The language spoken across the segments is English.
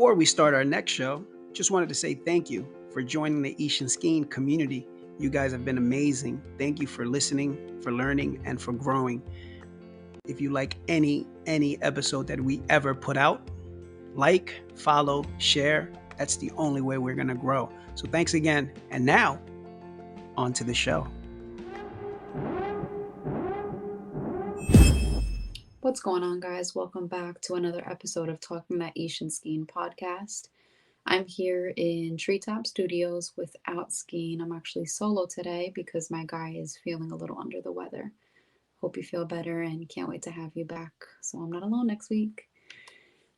Before we start our next show, just wanted to say thank you for joining the Ishan Skiing community. You guys have been amazing. Thank you for listening, for learning, and for growing. If you like any episode that we ever put out, like, follow, share. That's the only way we're gonna grow. So thanks again. And now, on to the show. What's going on, guys? Welcome back to another episode of Talking That Asian Skiing podcast. I'm here in Treetop Studios without Skiing. I'm actually solo today because my guy is feeling a little under the weather. Hope you feel better and can't wait to have you back so I'm not alone next week.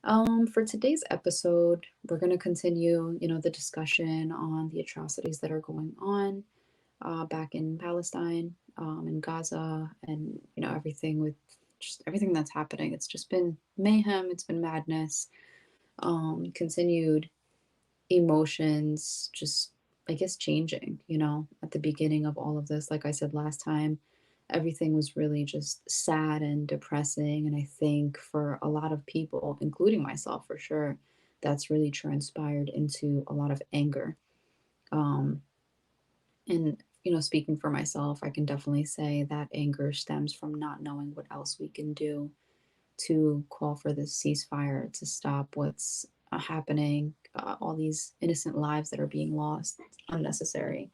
For today's episode, we're going to continue, the discussion on the atrocities that are going on back in Palestine, in Gaza, and everything with just everything that's happening. It's just been mayhem. It's been madness. Continued emotions, just I guess changing. At the beginning of all of this, like I said last time, everything was really just sad and depressing. And I think for a lot of people, including myself for sure, that's really transpired into a lot of anger. Um, and, speaking for myself, I can definitely say that anger stems from not knowing what else we can do to call for this ceasefire to stop what's happening, all these innocent lives that are being lost. It's unnecessary.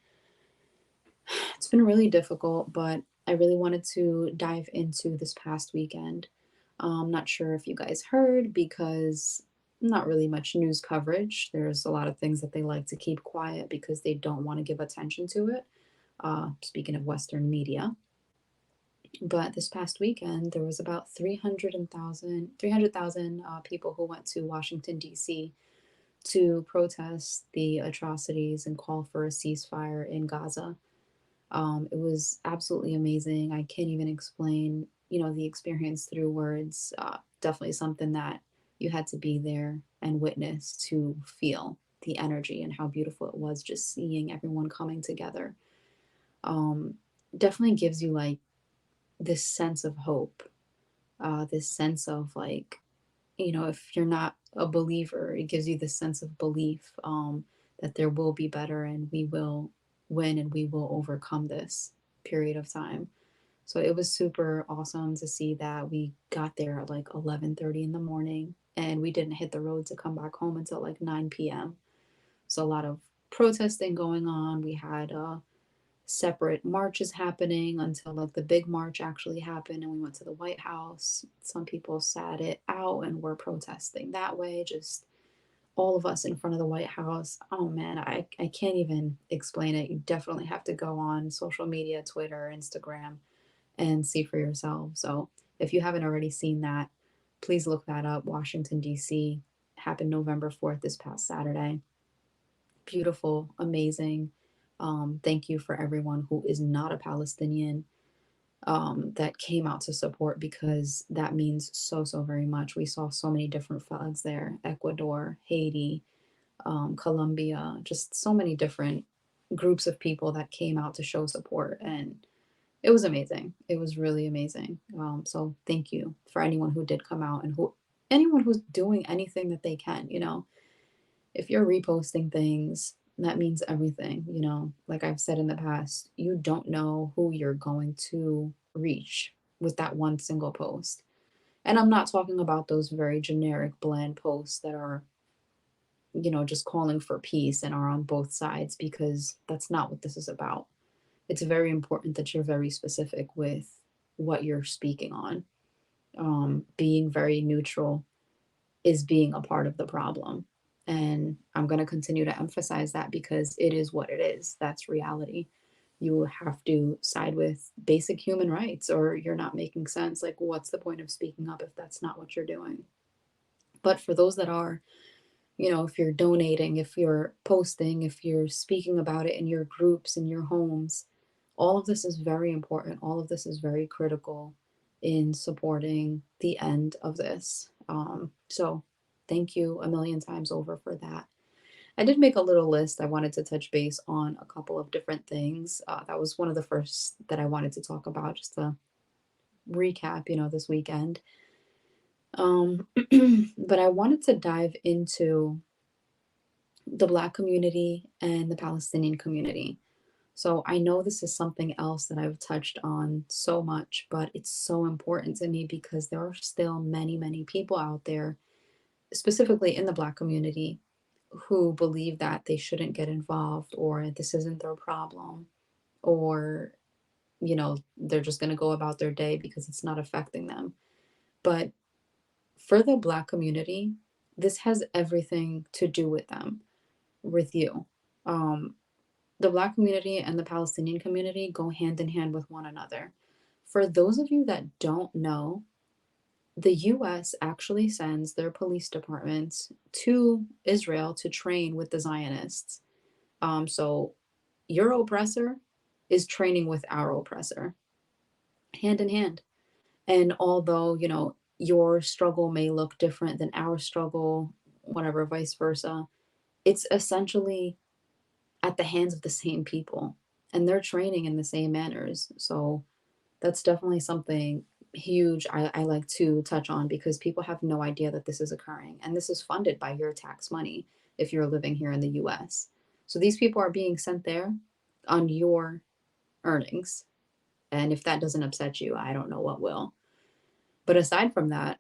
It's been really difficult, but I really wanted to dive into this past weekend. I'm not sure if you guys heard because not really much news coverage. There's a lot of things that they like to keep quiet because they don't want to give attention to it. Speaking of Western media. But this past weekend, there was about 300,000 people who went to Washington, D.C. to protest the atrocities and call for a ceasefire in Gaza. It was absolutely amazing. I can't even explain, the experience through words. Definitely something that you had to be there and witness to feel the energy and how beautiful it was just seeing everyone coming together. Um, Definitely gives you like this sense of hope, this sense of like, if you're not a believer, it gives you this sense of belief that there will be better and we will win and we will overcome this period of time. So it was super awesome to see that we got there at like 11:30 in the morning and we didn't hit the road to come back home until like 9 p.m. So a lot of protesting going on. We had separate marches happening until like the big march actually happened and we went to the White House. Some people sat it out and were protesting that way, just all of us in front of the White House. Oh man, I can't even explain it. You definitely have to go on social media, Twitter, Instagram, and see for yourself. So if you haven't already seen that, please look that up. Washington, D.C. happened November 4th, this past Saturday. Beautiful, amazing. Thank you for everyone who is not a Palestinian that came out to support because that means so, so very much. We saw so many different flags there: Ecuador, Haiti, Colombia, just so many different groups of people that came out to show support. And it was amazing. It was really amazing. So thank you for anyone who did come out and anyone who's doing anything that they can, if you're reposting things, that means everything, Like I've said in the past, you don't know who you're going to reach with that one single post. And I'm not talking about those very generic, bland posts that are, just calling for peace and are on both sides, because that's not what this is about. It's very important that you're very specific with what you're speaking on. Being very neutral is being a part of the problem. And I'm going to continue to emphasize that because it is what it is. That's reality. You have to side with basic human rights or you're not making sense. Like, what's the point of speaking up if that's not what you're doing? But for those that are, if you're donating, if you're posting, if you're speaking about it in your groups, in your homes, all of this is very important. All of this is very critical in supporting the end of this. So thank you a million times over for that. I did make a little list. I wanted to touch base on a couple of different things. That was one of the first that I wanted to talk about, just to recap, this weekend. But I wanted to dive into the Black community and the Palestinian community. So I know this is something else that I've touched on so much, but it's so important to me because there are still many, many people out there, specifically in the Black community, who believe that they shouldn't get involved or this isn't their problem or, they're just going to go about their day because it's not affecting them. But for the Black community, this has everything to do with them, with you. Um, the Black community and the Palestinian community go hand in hand with one another. For those of you that don't know, the US actually sends their police departments to Israel to train with the Zionists. So your oppressor is training with our oppressor, hand in hand. And although, your struggle may look different than our struggle, whatever, vice versa, it's essentially at the hands of the same people and they're training in the same manners. So that's definitely something huge I like to touch on because people have no idea that this is occurring. And this is funded by your tax money if you're living here in the US. So these people are being sent there on your earnings. And if that doesn't upset you, I don't know what will. But aside from that,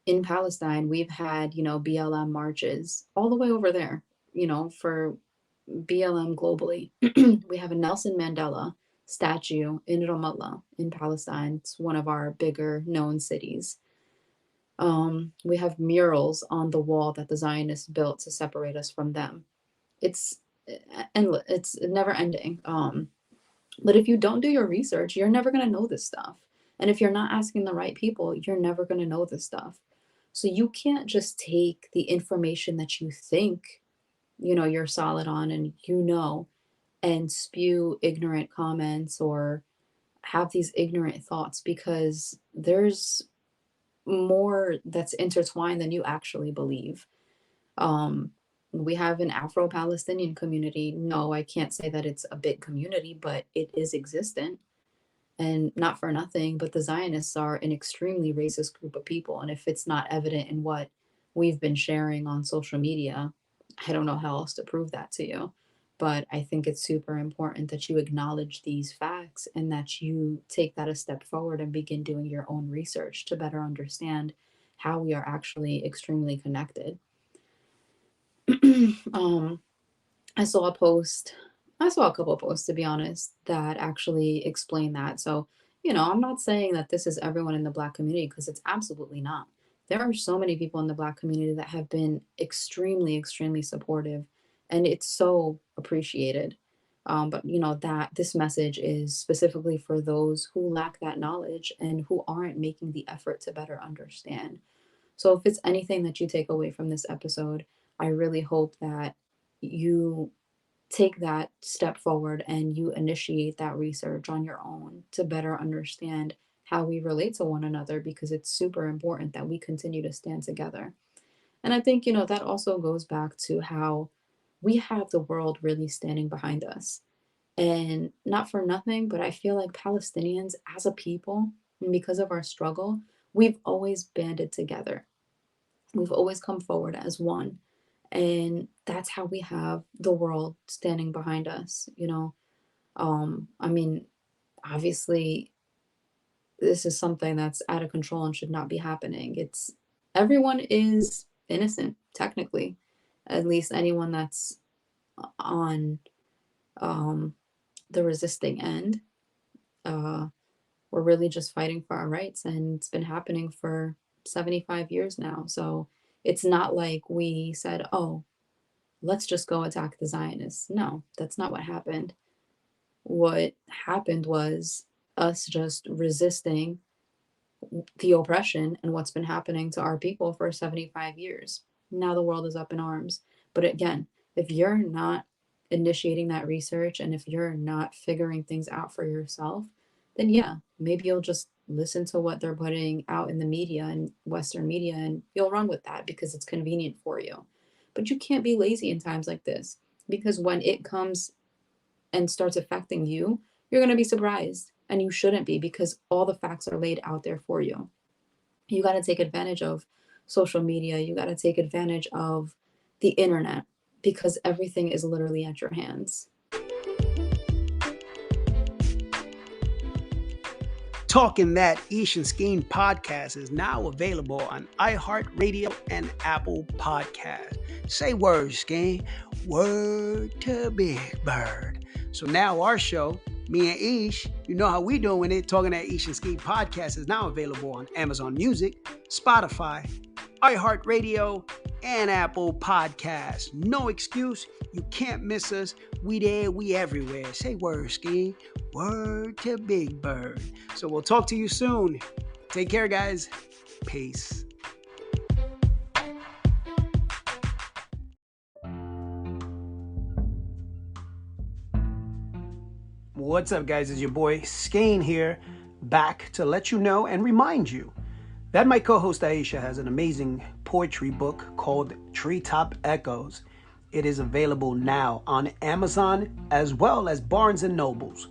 in Palestine, we've had, BLM marches all the way over there, for BLM globally. We have a Nelson Mandela statue in Ramallah in Palestine. It's one of our bigger known cities. We have murals on the wall that the Zionists built to separate us from them. It's endless. It's never ending. But if you don't do your research, you're never going to know this stuff. And if you're not asking the right people, you're never going to know this stuff. So you can't just take the information that you think, you're solid on and and spew ignorant comments or have these ignorant thoughts because there's more that's intertwined than you actually believe. Um, we have an Afro Palestinian community. No, I can't say that it's a big community, but it is existent. And not for nothing, but the Zionists are an extremely racist group of people. And if it's not evident in what we've been sharing on social media, I don't know how else to prove that to you. But I think it's super important that you acknowledge these facts and that you take that a step forward and begin doing your own research to better understand how we are actually extremely connected. um, I saw a post, I saw a couple of posts to be honest, that actually explain that. So, I'm not saying that this is everyone in the Black community because it's absolutely not. There are so many people in the Black community that have been extremely, extremely supportive, and it's so appreciated. But that this message is specifically for those who lack that knowledge and who aren't making the effort to better understand. So if it's anything that you take away from this episode, I really hope that you take that step forward and you initiate that research on your own to better understand how we relate to one another because it's super important that we continue to stand together. And I think, that also goes back to how we have the world really standing behind us. And not for nothing, but I feel like Palestinians as a people, and because of our struggle, we've always banded together. We've always come forward as one. And that's how we have the world standing behind us, I mean, obviously, this is something that's out of control and should not be happening. Everyone is innocent, technically, at least anyone that's on um, the resisting end. Uh, we're really just fighting for our rights, and it's been happening for 75 years now. So it's not like we said, oh, let's just go attack the Zionists. No, that's not what happened. What happened was us just resisting the oppression and what's been happening to our people for 75 years. Now the world is up in arms. But again, if you're not initiating that research and if you're not figuring things out for yourself, then yeah, maybe you'll just listen to what they're putting out in the media and Western media and you'll run with that because it's convenient for you. But you can't be lazy in times like this because when it comes and starts affecting you, you're going to be surprised. And you shouldn't be because all the facts are laid out there for you. You got to take advantage of social media. You got to take advantage of the internet. because everything is literally at your hands. Talking That Ish and Skeen podcast is now available on iHeartRadio and Apple Podcast. Say word, Skeen. Word to Big Bird. So now our show, me and Ish, you know how we doing it. Talking That Ish and Skeen podcast is now available on Amazon Music, Spotify, iHeartRadio, and Apple Podcasts. No excuse. You can't miss us. We there, we everywhere. Say word, Skeen. Word to Big Bird. So we'll talk to you soon. Take care, guys. Peace. What's up, guys? It's your boy Skane here, back to let you know and remind you that my co-host Aisha has an amazing poetry book called Treetop Echoes. It is available now on Amazon as well as Barnes & Nobles.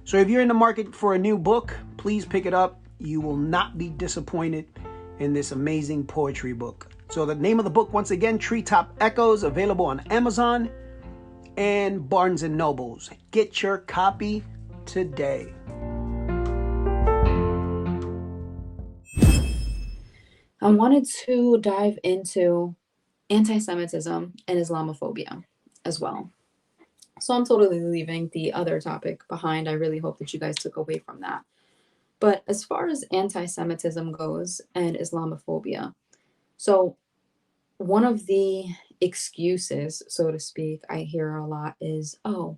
So if you're in the market for a new book, please pick it up. You will not be disappointed in this amazing poetry book. So the name of the book, once again, Treetop Echoes, available on Amazon and Barnes & Nobles. Get your copy today. I wanted to dive into anti-Semitism and Islamophobia as well. So I'm totally leaving the other topic behind. I really hope that you guys took away from that. But as far as anti-Semitism goes and Islamophobia, so one of the excuses, so to speak, I hear a lot is, oh,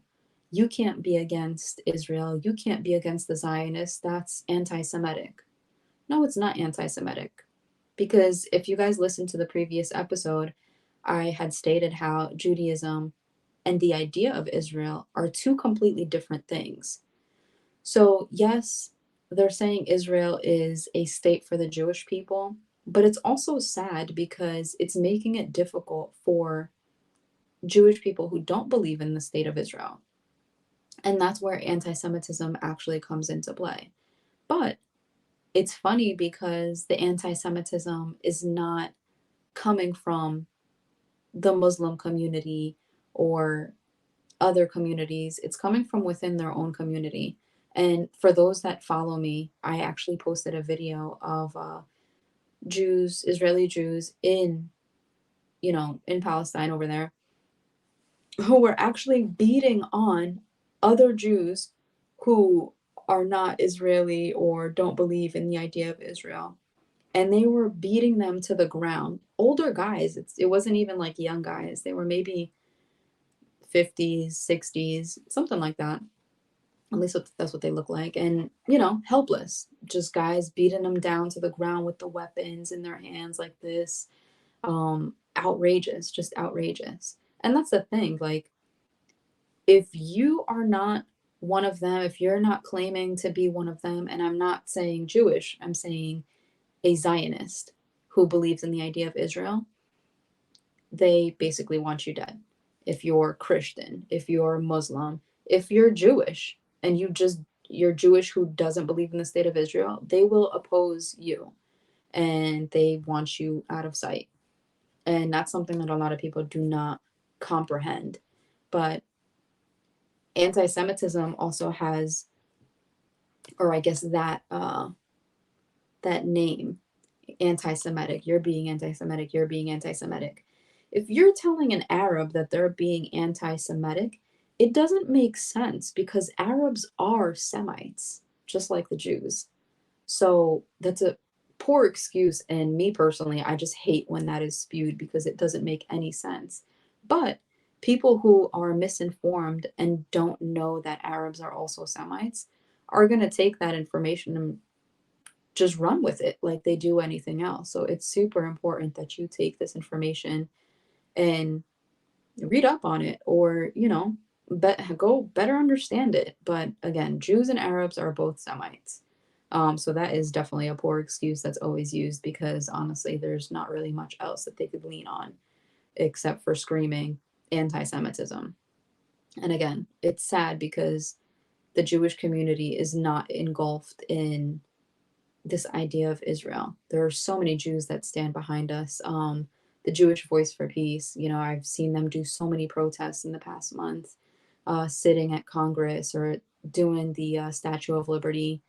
you can't be against Israel. You can't be against the Zionists. That's anti-Semitic. No, it's not anti-Semitic. Because if you guys listened to the previous episode, I had stated how Judaism and the idea of Israel are two completely different things. So, yes, they're saying Israel is a state for the Jewish people, but it's also sad because it's making it difficult for Jewish people who don't believe in the state of Israel. And that's where anti Semitism actually comes into play. But it's funny because the anti Semitism is not coming from the Muslim community or other communities, it's coming from within their own community. And for those that follow me, I actually posted a video of Jews, Israeli Jews in, in Palestine over there, who were actually beating on other Jews who are not Israeli or don't believe in the idea of Israel. And they were beating them to the ground. Older guys, it wasn't even like young guys. They were maybe 50s, 60s, something like that. At least that's what they look like. And, helpless. Just guys beating them down to the ground with the weapons in their hands like this. Outrageous, just outrageous. And that's the thing. Like, if you are not one of them, if you're not claiming to be one of them, and I'm not saying Jewish, I'm saying a Zionist who believes in the idea of Israel, they basically want you dead. If you're Christian, if you're Muslim, if you're Jewish, and you're Jewish who doesn't believe in the state of Israel, they will oppose you and they want you out of sight. And that's something that a lot of people do not comprehend. But anti-Semitism also has, or I guess that name, anti-Semitic, you're being anti-Semitic, you're being anti-Semitic. If you're telling an Arab that they're being anti-Semitic, it doesn't make sense because Arabs are Semites, just like the Jews. So that's a poor excuse. And me personally, I just hate when that is spewed because it doesn't make any sense. But people who are misinformed and don't know that Arabs are also Semites are going to take that information and just run with it like they do anything else. So it's super important that you take this information and read up on it, or go better understand it. But again, Jews and Arabs are both Semites. So that is definitely a poor excuse that's always used because honestly, there's not really much else that they could lean on except for screaming anti-Semitism. And again, it's sad because the Jewish community is not engulfed in this idea of Israel. There are so many Jews that stand behind us. the Jewish Voice for Peace. I've seen them do so many protests in the past month, sitting at Congress or doing the Statue of Liberty,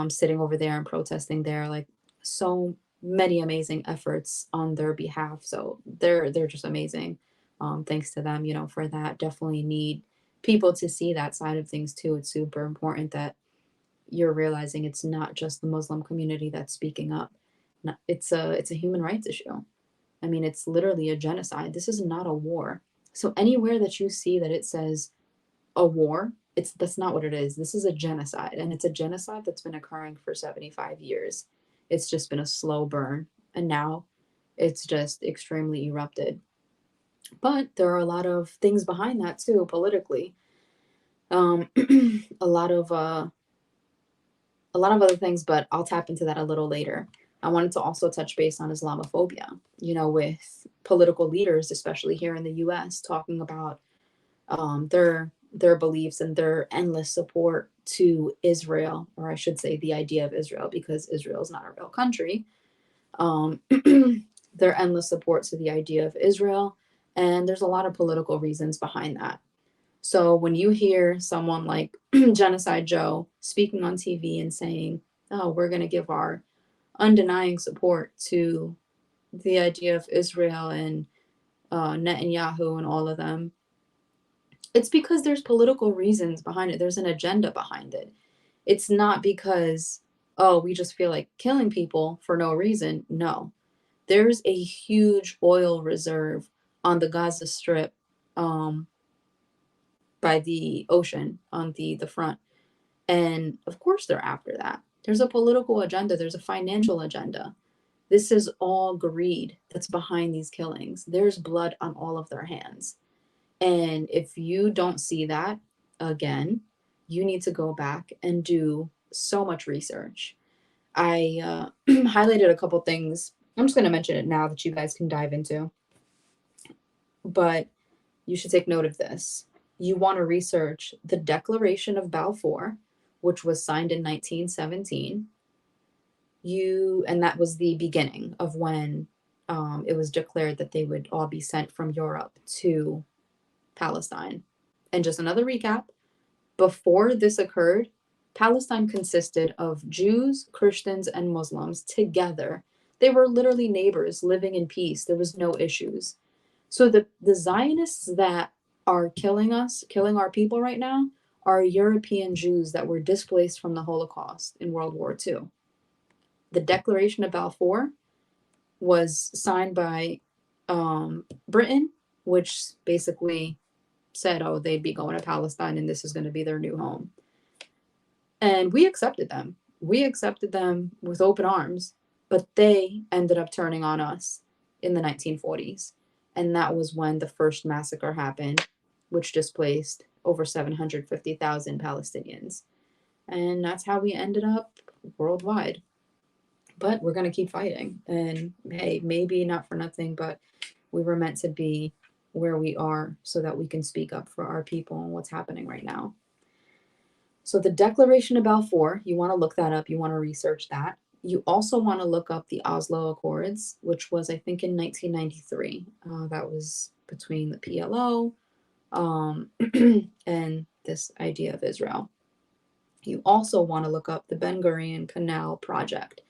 sitting over there and protesting there. Like, so many amazing efforts on their behalf. So they're just amazing. Thanks to them, for that. Definitely need people to see that side of things too. It's super important that you're realizing it's not just the Muslim community that's speaking up. It's a human rights issue. I mean, it's literally a genocide. This is not a war. So anywhere that you see that it says a war, that's not what it is. This is a genocide, and it's a genocide that's been occurring for 75 years. It's just been a slow burn, and now it's just extremely erupted. But there are a lot of things behind that too, politically. Um, a lot of other things, but I'll tap into that a little later. I wanted to also touch base on Islamophobia, with political leaders, especially here in the US, talking about their beliefs and their endless support to Israel, or I should say the idea of Israel, because Israel is not a real country. Um, their endless support to the idea of Israel. And there's a lot of political reasons behind that. So when you hear someone like Genocide Joe speaking on TV and saying, oh, we're going to give our undenying support to the idea of Israel and Netanyahu and all of them, it's because there's political reasons behind it. There's an agenda behind it. It's not because, oh, we just feel like killing people for no reason. No, there's a huge oil reserve on the Gaza Strip, um, by the ocean on the front. And of course, they're after that. There's a political agenda, there's a financial agenda. This is all greed that's behind these killings. There's blood on all of their hands. And if you don't see that, again, you need to go back and do so much research. I highlighted a couple things. I'm just going to mention it now that you guys can dive into. But you should take note of this. You want to research the Declaration of Balfour, which was signed in 1917. And that was the beginning of when it was declared that they would all be sent from Europe to Palestine. And just another recap, before this occurred, Palestine consisted of Jews, Christians, and Muslims together. They were literally neighbors living in peace. There was no issues. So the Zionists that are killing us, killing our people right now, are European Jews that were displaced from the Holocaust in World War II. The Declaration of Balfour was signed by Britain, which basically said, oh, they'd be going to Palestine and this is going to be their new home. And we accepted them. We accepted them with open arms, but they ended up turning on us in the 1940s. And that was when the first massacre happened, which displaced over 750,000 Palestinians. And that's how we ended up worldwide. But we're going to keep fighting. And hey, maybe not for nothing, but we were meant to be where we are so that we can speak up for our people and what's happening right now. So the Declaration of Balfour, you want to look that up. You want to research that. You also want to look up the Oslo Accords, which was, I think, in 1993. That was between the PLO and this idea of Israel. You also want to look up the Ben Gurion Canal Project.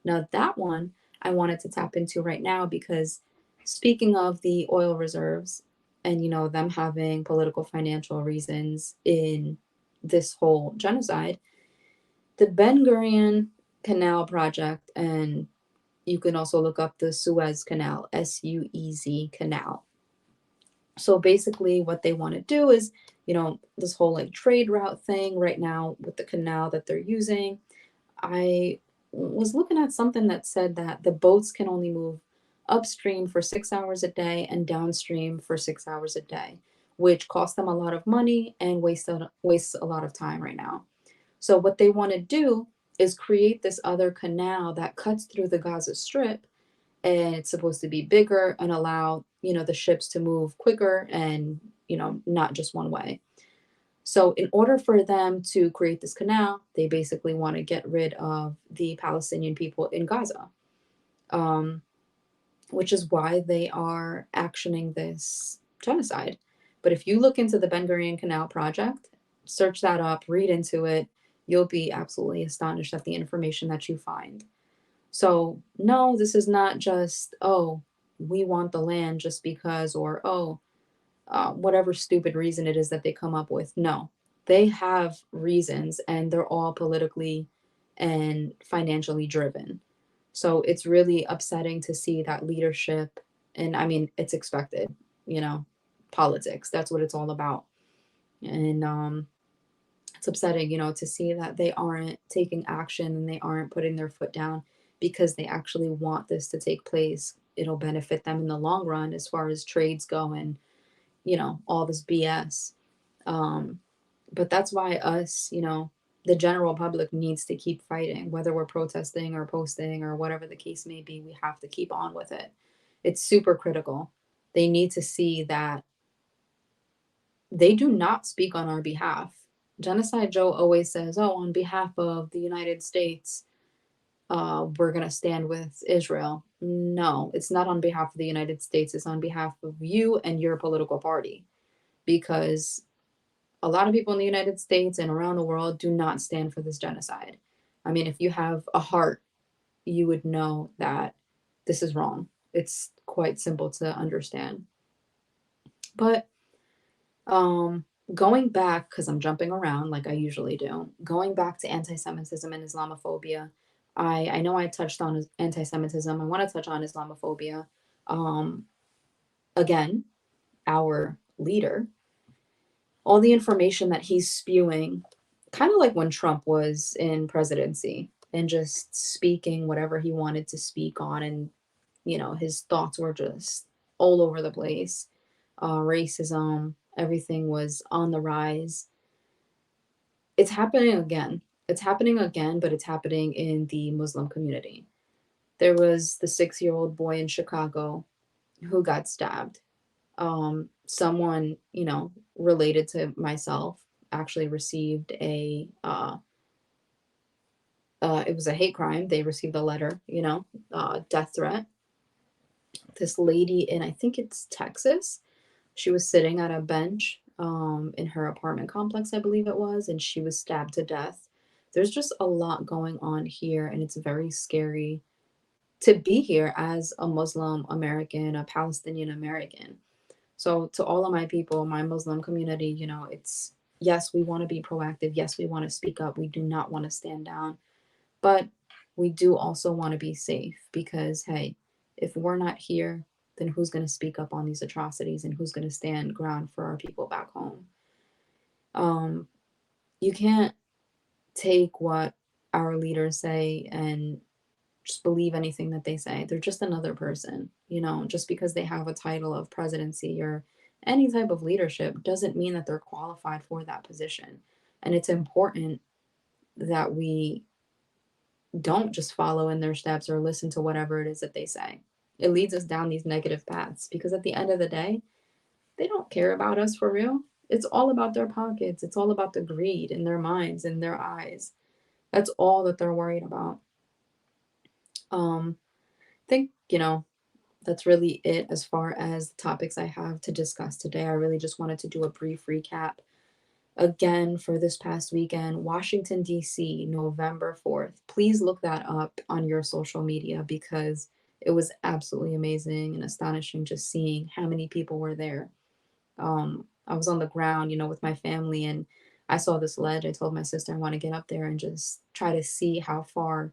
Now, that one I wanted to tap into right now because speaking of the oil reserves and, them having political financial reasons in this whole genocide, the Ben Gurion Canal Project, and you can also look up the Suez Canal, Suez Canal. So basically what they want to do is, this whole like trade route thing right now with the canal that they're using. I was looking at something that said that the boats can only move upstream for 6 hours a day and downstream for 6 hours a day, which costs them a lot of money and wastes a lot of time right now. So what they want to do is create this other canal that cuts through the Gaza Strip, and it's supposed to be bigger and allow, the ships to move quicker and, not just one way. So in order for them to create this canal, they basically want to get rid of the Palestinian people in Gaza. which is why they are actioning this genocide. But if you look into the Ben Gurion Canal Project, search that up, read into it, you'll be absolutely astonished at the information that you find. So, no, this is not just, oh, we want the land just because, or, oh, whatever stupid reason it is that they come up with. No, they have reasons and they're all politically and financially driven. So it's really upsetting to see that leadership, and I mean, it's expected, you know, politics, that's what it's all about. And it's upsetting, to see that they aren't taking action and they aren't putting their foot down because they actually want this to take place. It'll benefit them in the long run as far as trades go and, all this BS. Um, but that's why us, the general public needs to keep fighting, whether we're protesting or posting or whatever the case may be, we have to keep on with it. It's super critical. They need to see that they do not speak on our behalf. Genocide Joe always says, oh, on behalf of the United States, we're going to stand with Israel. No, it's not on behalf of the United States. It's on behalf of you and your political party. Because a lot of people in the United States and around the world do not stand for this genocide. I mean, if you have a heart, you would know that this is wrong. It's quite simple to understand. But um, going back, because I'm jumping around like I usually do, going back to anti Semitism and Islamophobia, I know I touched on anti Semitism. I want to touch on Islamophobia. Um, Again, our leader, all the information that he's spewing, kind of like when Trump was in presidency and just speaking whatever he wanted to speak on. And, his thoughts were just all over the place. Racism, everything was on the rise. It's happening again. It's happening again, but it's happening in the Muslim community. There was the 6-year-old boy in Chicago who got stabbed. Someone, related to myself actually received it was a hate crime. They received a letter, death threat. This lady in, I think it's Texas, she was sitting at a bench in her apartment complex, I believe it was, and she was stabbed to death. There's just a lot going on here, and it's very scary to be here as a Muslim American, a Palestinian American. So, to all of my people, my Muslim community, it's yes, we want to be proactive. Yes, we want to speak up. We do not want to stand down. But we do also want to be safe because, hey, if we're not here, then who's going to speak up on these atrocities and who's going to stand ground for our people back home? Um, you can't take what our leaders say and just believe anything that they say. They're just another person, just because they have a title of presidency or any type of leadership doesn't mean that they're qualified for that position. And it's important that we don't just follow in their steps or listen to whatever it is that they say. It leads us down these negative paths because at the end of the day, they don't care about us for real. It's all about their pockets. It's all about the greed in their minds and their eyes. That's all that they're worried about. I think, that's really it as far as the topics I have to discuss today. I really just wanted to do a brief recap. Again, for this past weekend, Washington, D.C., November 4th. Please look that up on your social media because it was absolutely amazing and astonishing just seeing how many people were there. I was on the ground, with my family, and I saw this ledge. I told my sister I want to get up there and just try to see how far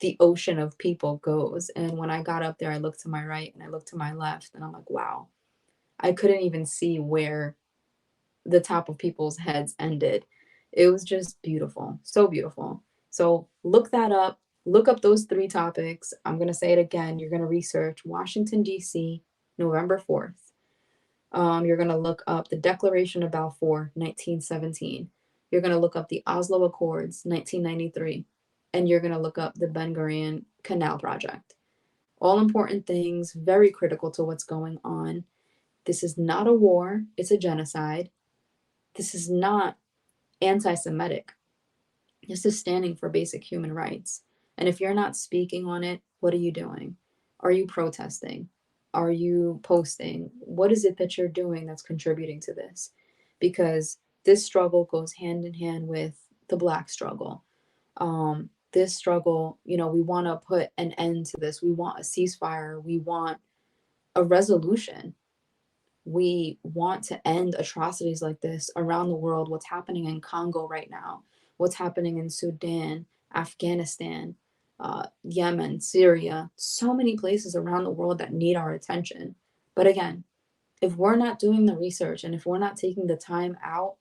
the ocean of people goes. And when I got up there, I looked to my right and I looked to my left, and I'm like, wow, I couldn't even see where the top of people's heads ended. It was just beautiful, so beautiful. So look that up. Look up those 3 topics. I'm going to say it again. You're going to research Washington, D.C., November 4th. You're going to look up the Declaration of Balfour, 1917. You're going to look up the Oslo Accords, 1993. And you're going to look up the Ben Gurion Canal Project. All important things, very critical to what's going on. This is not a war, it's a genocide. This is not anti Semitic. This is standing for basic human rights. And if you're not speaking on it, what are you doing? Are you protesting? Are you posting? What is it that you're doing that's contributing to this? Because this struggle goes hand in hand with the Black struggle. This struggle, we want to put an end to this. We want a ceasefire. We want a resolution. We want to end atrocities like this around the world. What's happening in Congo right now, what's happening in Sudan, Afghanistan, Yemen, Syria, so many places around the world that need our attention. But again, if we're not doing the research and if we're not taking the time out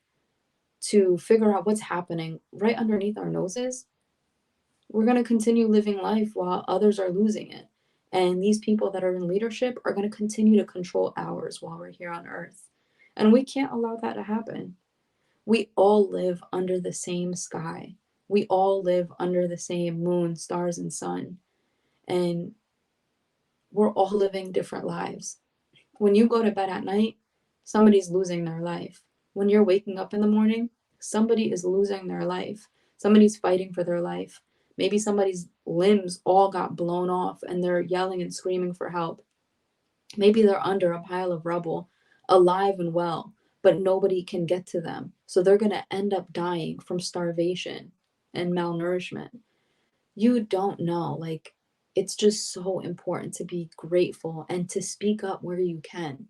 to figure out what's happening right underneath our noses, we're going to continue living life while others are losing it. And these people that are in leadership are going to continue to control ours while we're here on earth. And we can't allow that to happen. We all live under the same sky. We all live under the same moon, stars, and sun. And we're all living different lives. When you go to bed at night, somebody's losing their life. When you're waking up in the morning, somebody is losing their life. Somebody's fighting for their life. Maybe somebody's limbs all got blown off and they're yelling and screaming for help. Maybe they're under a pile of rubble, alive and well, but nobody can get to them. So they're going to end up dying from starvation and malnourishment. You don't know. Like, it's just so important to be grateful and to speak up where you can.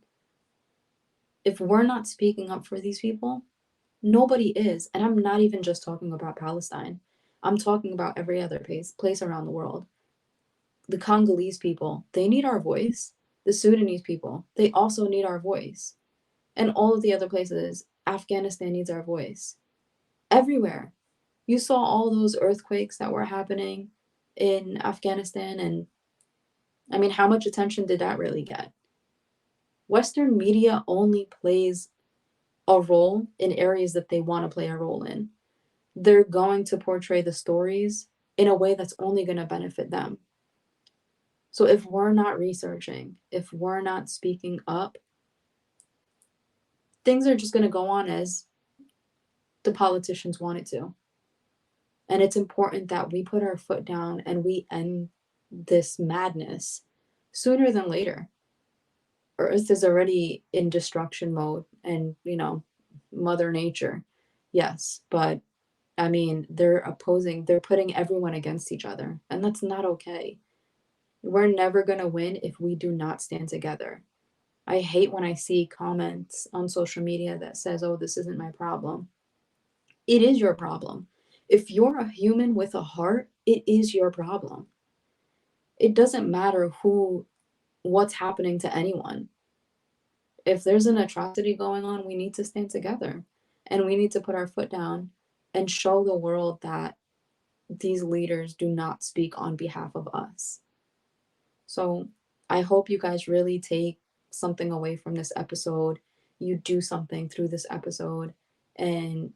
If we're not speaking up for these people, nobody is. And I'm not even just talking about Palestine. I'm talking about every other place around the world. The Congolese people, they need our voice. The Sudanese people, they also need our voice. And all of the other places, Afghanistan needs our voice. Everywhere. You saw all those earthquakes that were happening in Afghanistan. And I mean, how much attention did that really get? Western media only plays a role in areas that they want to play a role in. They're going to portray the stories in a way that's only going to benefit them. So if we're not researching, if we're not speaking up, things are just going to go on as the politicians want it to. And it's important that we put our foot down and we end this madness sooner than later. Earth is already in destruction mode and, Mother Nature. Yes, but I mean, they're putting everyone against each other, and that's not okay. We're never going to win if we do not stand together. I hate when I see comments on social media that says, "Oh, this isn't my problem." It is your problem. If you're a human with a heart, it is your problem. It doesn't matter what's happening to anyone. If there's an atrocity going on, we need to stand together and we need to put our foot down and show the world that these leaders do not speak on behalf of us. So I hope you guys really take something away from this episode. You do something through this episode and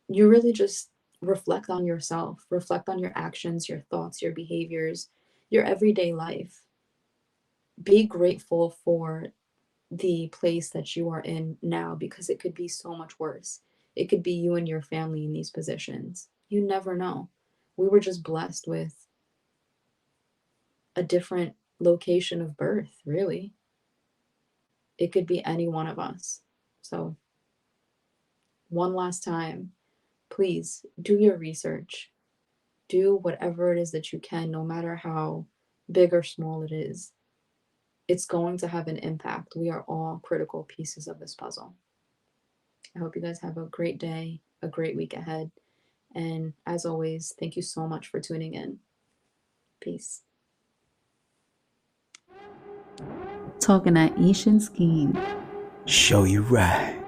you really just reflect on yourself, reflect on your actions, your thoughts, your behaviors, your everyday life. Be grateful for the place that you are in now because it could be so much worse. It could be you and your family in these positions. You never know. We were just blessed with a different location of birth, really. It could be any one of us. So, one last time, please do your research. Do whatever it is that you can, no matter how big or small it is. It's going to have an impact. We are all critical pieces of this puzzle. I hope you guys have a great day, a great week ahead. And as always, thank you so much for tuning in. Peace. Talking at Ishan Skeen. Show you right.